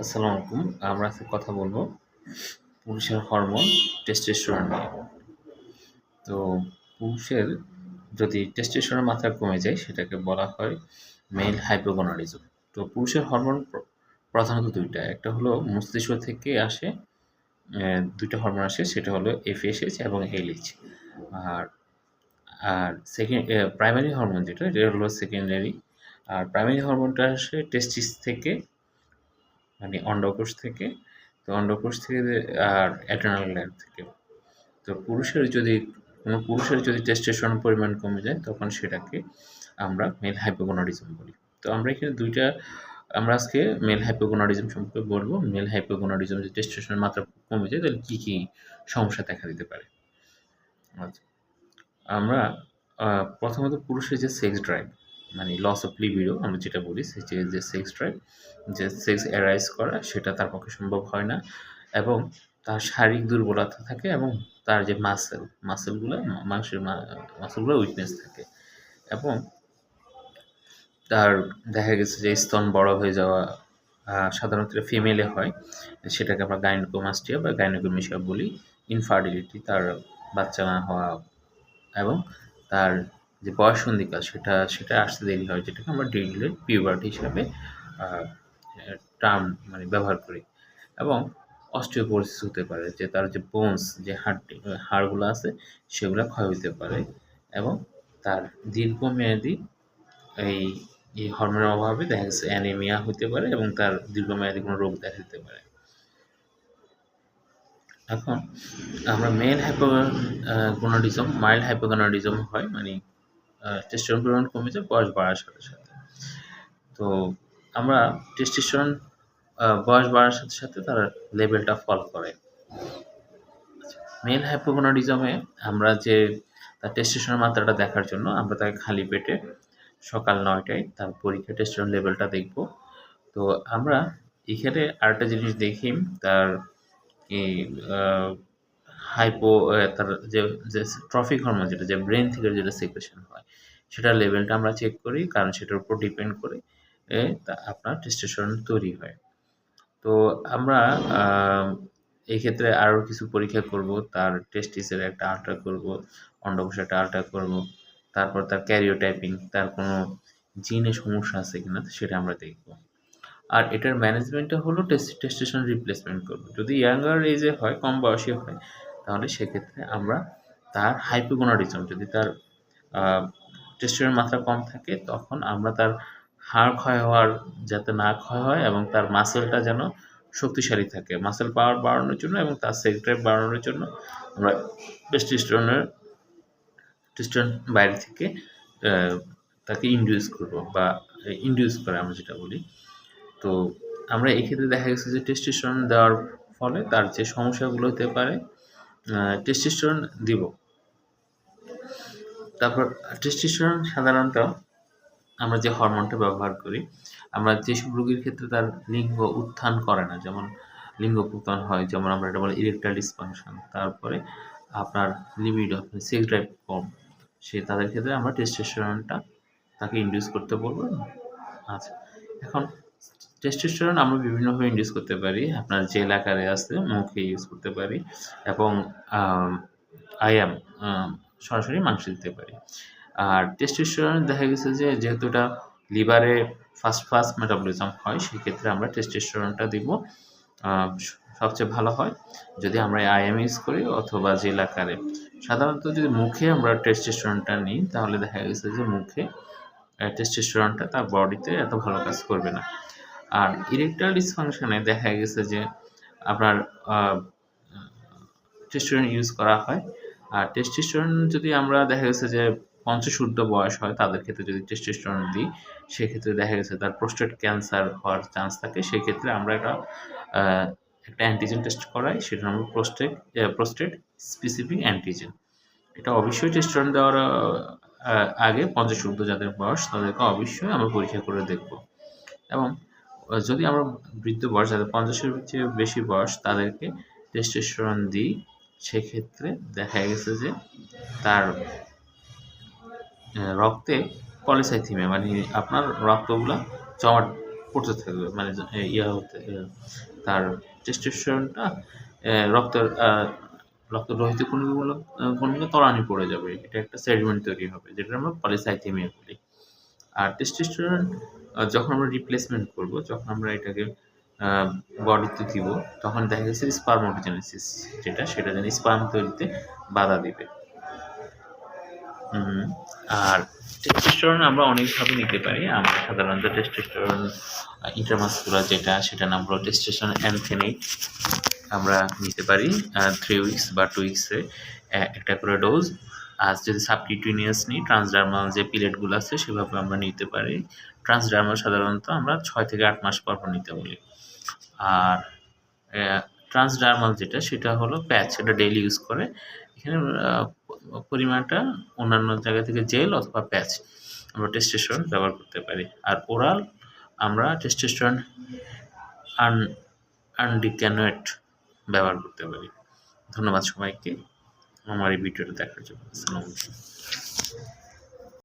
আসসালামু আলাইকুম। আমরা আজকে কথা বলবো পুরুষের হরমোন টেস্টোস্টেরন নিয়ে। তো পুরুষের যদি টেস্টোস্টেরনের মাত্রা কমে যায় সেটাকে বলা হয় মেল হাইপোগোনাডিজম। তো পুরুষের হরমোন প্রধানত ২ টা। একটা হলো মস্তিষ্ক থেকে আসে, ২ টা হরমোন আসে, সেটা হলো এফএসএইচ এবং এলএইচ। আর আর প্রাইমারি হরমোন যেটা এটা হলো সেকেন্ডারি। আর প্রাইমারি হরমোনটা আসে টেস্টিস থেকে, মানে অন্ডকোষ থেকে। তো অন্ডকোষ থেকে আর অ্যাড্রেনাল গ্ল্যান্ড থেকে। তো কোনো পুরুষের যদি টেস্টোস্টেরন পরিমাণ কমে যায় তখন সেটাকে আমরা মেল হাইপোগোনাডিজম বলি। তো আমরা এখানে ২ টা আমরা আজকে মেল হাইপোগোনাডিজম সম্পর্কে বলবো। মেল হাইপোগোনাডিজম যদি টেস্টোস্টেরনের মাত্রা কমে যায় তাহলে কী সমস্যা দেখা দিতে পারে। আচ্ছা, আমরা প্রথমত পুরুষের যে সেক্স ড্রাইভ, মানে লস অফ লিবিডো আমরা যেটা বলি, যে সেক্স ড্রাইভ, যে সেক্স অ্যারাইজ করা সেটা তার পক্ষে সম্ভব হয় না এবং তার শারীরিক দুর্বলতা থাকে এবং তার যে মাসেলগুলো মাসেলগুলো উইকনেস থাকে এবং তার দেখা গেছে যে স্তন বড় হয়ে যাওয়া সাধারণত ফিমেলে হয়, সেটাকে আমরা গাইনোকোমাস্টিয়া বা গাইনোকোমেশিয়া বলি। ইনফার্টিলিটি, তার বাচ্চা না হওয়া এবং তার যে বয়ঃসন্ধিকাল সেটা আসতে দেরি হয়, যেটাকে আমরা ডিলেড পিউবার্টি হিসাবে টার্ম মানে ব্যবহার করি। এবং অস্টিওপোরোসিস হতে পারে, যে তার যে বোনস, যে হাড়গুলো আছে সেগুলো ক্ষয় হতে পারে এবং তার দীর্ঘমেয়াদী এই এই হরমোনের অভাবে দেখা গেছে অ্যানিমিয়া হতে পারে এবং তার দীর্ঘমেয়াদী কোনো রোগ দেখা দিতে পারে। এখন আমরা মাইল্ড হাইপোগোনাডিজম হয়, মানে টেস্টোস্টেরন পরিমাণ কমে যায় বয়স বাড়ার সাথে সাথে। তো আমরা টেস্টোস্টেরন বয়স বাড়ার সাথে সাথে তার লেভেলটা ফল করে। মেল হাইপোগোনাডিজমে আমরা যে তার টেস্টোস্টেরনের মাত্রাটা দেখার জন্য আমরা তাকে খালি পেটে সকাল ৯টায় তার পরীক্ষা টেস্টোস্টেরন লেভেলটা দেখব। তো আমরা এখানে আরেকটা জিনিস দেখি, তার এই তার যে ট্রফিক হরমোন, যেটা যে ব্রেন থেকে যেটা সিক্রেশন হয় সেটার লেভেলটা আমরা চেক করি, কারণ সেটার উপর ডিপেন্ড করে আপনার টেস্টোস্টেরন তৈরি হয়। তো আমরা এই ক্ষেত্রে আরও কিছু পরীক্ষা করব, তার টেস্টিসের একটা আল্ট্রা করব, অন্ডকোষের একটা আল্ট্রা করব, তারপর তার ক্যারিওটাইপিং, তার কোনো জিনে সমস্যা আছে কিনা সেটা আমরা দেখব। আর এটার ম্যানেজমেন্টটা হলো টেস্টোস্টেরন রিপ্লেসমেন্ট করব। যদি ইয়াঙ্গার এজে হয়, কম বয়সী হয়, তাহলে সেক্ষেত্রে আমরা তার হাইপোগোনাডিজম, যদি তার টেস্টোস্টেরনের মাত্রা কম থাকে তখন আমরা তার হাড় ক্ষয় হওয়ার যাতে না ক্ষয় হয় এবং তার মাসেলটা যেন শক্তিশালী থাকে, মাসেল পাওয়ার বাড়ানোর জন্য এবং তার সেক্স ড্রাইভ বাড়ানোর জন্য আমরা টেস্টোস্টেরন বাইরে থেকে তাকে ইনডিউস করে আমরা যেটা বলি। তো আমরা এক্ষেত্রে দেখা গেছে যে টেস্টোস্টেরন দেওয়ার ফলে তার যে সমস্যাগুলো হতে পারে, টেস্টোস্টেরন দিব। তারপর টেস্টোস্টেরন সাধারণত আমরা যে হরমোনটা ব্যবহার করি, আমরা যেসব রোগীর ক্ষেত্রে তার লিঙ্গ উত্থান করে না, যেমন লিঙ্গ পতন হয়, যেমন আমরা এটা বলি ইরেকটাইল ডিসফাংশন, তারপরে আপনার লিবিডো, সেক্স ড্রাইভ কম, তাদের ক্ষেত্রে আমরা টেস্টোস্টেরনটা তাকে ইনডিউস করতে বলবো। আচ্ছা, এখন টেস্টোস্টেরন আমরা বিভিন্নভাবে ইনডিউস করতে পারি। আপনার জেল আকারে আছে, মুখে ইউজ করতে পারি এবং আইএম সরাসরি মাংসে দিতে পারি। আর টেস্টোস্টেরন দেখা গেছে যে যেহেতু এটা লিভারে ফাস্ট মেটাবলিজম হয়, সেক্ষেত্রে আমরা টেস্টোস্টেরনটা দিব। সবচেয়ে ভালো হয় যদি আমরা আইএম ইউজ করি অথবা জেল আকারে। সাধারণত যদি মুখে আমরা টেস্টোস্টেরনটা নিই তাহলে দেখা গেছে যে মুখে টেস্টোস্টেরনটা তার বডিতে এত ভালো কাজ করবে না। আর ইরেকটাইল ডিসফাংশনে দেখা গেছে যে আপনার টেস্টোস্টেরন ইউজ করা হয়। আর টেস্টোস্টেরন যদি আমরা দেখা গেছে যে ৫০ ঊর্ধ্ব বয়স হয় তাদের ক্ষেত্রে যদি টেস্টোস্টেরন দিই, সেক্ষেত্রে দেখা গেছে তার প্রোস্টেট ক্যান্সার হওয়ার চান্স থাকে। সেক্ষেত্রে আমরা একটা অ্যান্টিজেন টেস্ট করাই, সেটার নাম প্রোস্টেট স্পেসিফিক অ্যান্টিজেন। এটা অবশ্যই টেস্টোস্টেরন দেওয়ার আগে ৫০ ঊর্ধ্ব যাদের বয়স তাদেরকে অবশ্যই আমরা পরীক্ষা করে দেখব। এবং যদি আমরা বৃদ্ধ বয়স, যাদের ৫০-এর চেয়ে বেশি বয়স, তাদেরকে টেস্টোস্টেরন দিই, সেক্ষেত্রে দেখা গেছে যে তার রক্তে পলিসাইথেমিয়া, মানে আপনার রক্তগুলা জমাট পড়তে থাকবে, মানে তার টেস্টোস্টেরনটা রক্তের রক্ত রহিত কণিকা তলানি পড়ে যাবে। এটা একটা সেডিমেন্ট তৈরি হবে, যেটা আমরা পলিসাইথেমিয়া বলি। আর টেস্টোস্টেরন যখন আমরা রিপ্লেসমেন্ট করব, যখন আমরা এটাকে বডিতে দিব, তখন দেখা গেছে স্পারমাটোজেনেসিস সেটা যেন স্পার্ম তৈরিতে বাধা দিবে। আর টেস্টোস্টেরন আমরা অনেকভাবে নিতে পারি। আমরা সাধারণত টেস্টোস্টেরন ইন্ট্রামাসকুলার সেটার নাম হলো টেস্টোস্টেরন অ্যানথেনেট। আমরা নিতে পারি 3 উইকস বা 2 উইকসে একটা করে ডোজ। আর যদি সাবকিউটেনিয়াস নিই, ট্রান্সডার্মাল যে পিলেটগুলো আছে সেভাবে আমরা নিতে পারি। ট্রান্সডার্মাল সাধারণত আমরা 6 থেকে 8 মাস পর নিতে বলি। আর ট্রান্সডার্মাল সেটা হলো প্যাচ, সেটা ডেইলি ইউজ করে। এখানে পরিমাণটা অন্যান্য জায়গা থেকে জেল অথবা প্যাচ আমরা টেস্টোস্টেরন ব্যবহার করতে পারি। আর ওরাল আমরা টেস্টোস্টেরন আনডিক্যানুয়েট ব্যবহার করতে পারি। ধন্যবাদ সবাইকে আমার এই ভিডিওটা দেখার জন্য। আসসালামু আলাইকুম।